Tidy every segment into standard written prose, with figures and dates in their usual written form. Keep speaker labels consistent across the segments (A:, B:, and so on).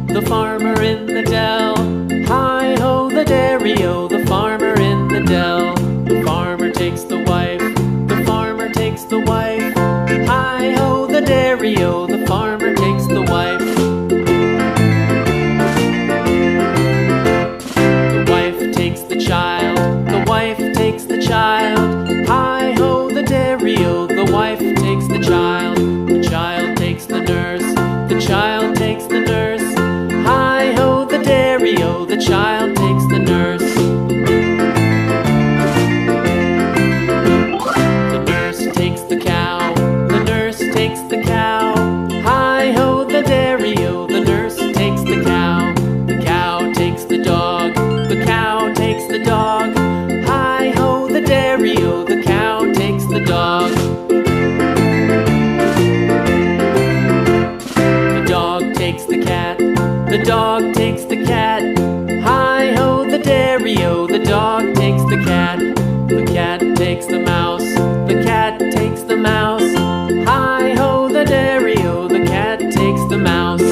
A: The farmer in the dell. Hi-ho, the dairy-o, the farmer in the dell. The farmer takes the wife, the farmer takes the wife. Hi-ho, the dairy-o, the farmer takes the wife. The wife takes the child, the wife takes the child. Hi-ho, the dairy-o, the wife takes the child. The child takes the nurse, the child takes the nurse. Hi-ho, the dairy-o, the child takes the nurse. The nurse takes the cow, the nurse takes the cow. Hi-ho, the dairy-o, the nurse takes the cow. The cow takes the dog, the cow takes the dog. Hi-ho, the dairy-o, the cow takes the dog. The dog takes the cat, the dog takes the cat. Hi-ho, the dairy-o, the dog takes the cat. The cat takes the mouse, the cat takes the mouse. Hi-ho, the dairy-o, the cat takes the mouse.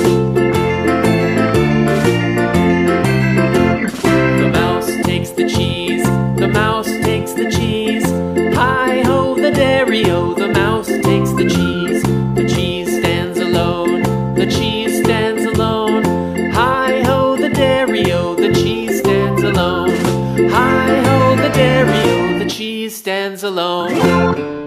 A: The mouse takes the cheese, the mouse takes the cheese. Hi-ho, the dairy-o, the mouse takes the cheese. The cheese stands alone, the cheese stands alone. Hi-ho, the dairy-o, the cheese stands alone. Hi-ho, the dairy-o, the cheese stands alone.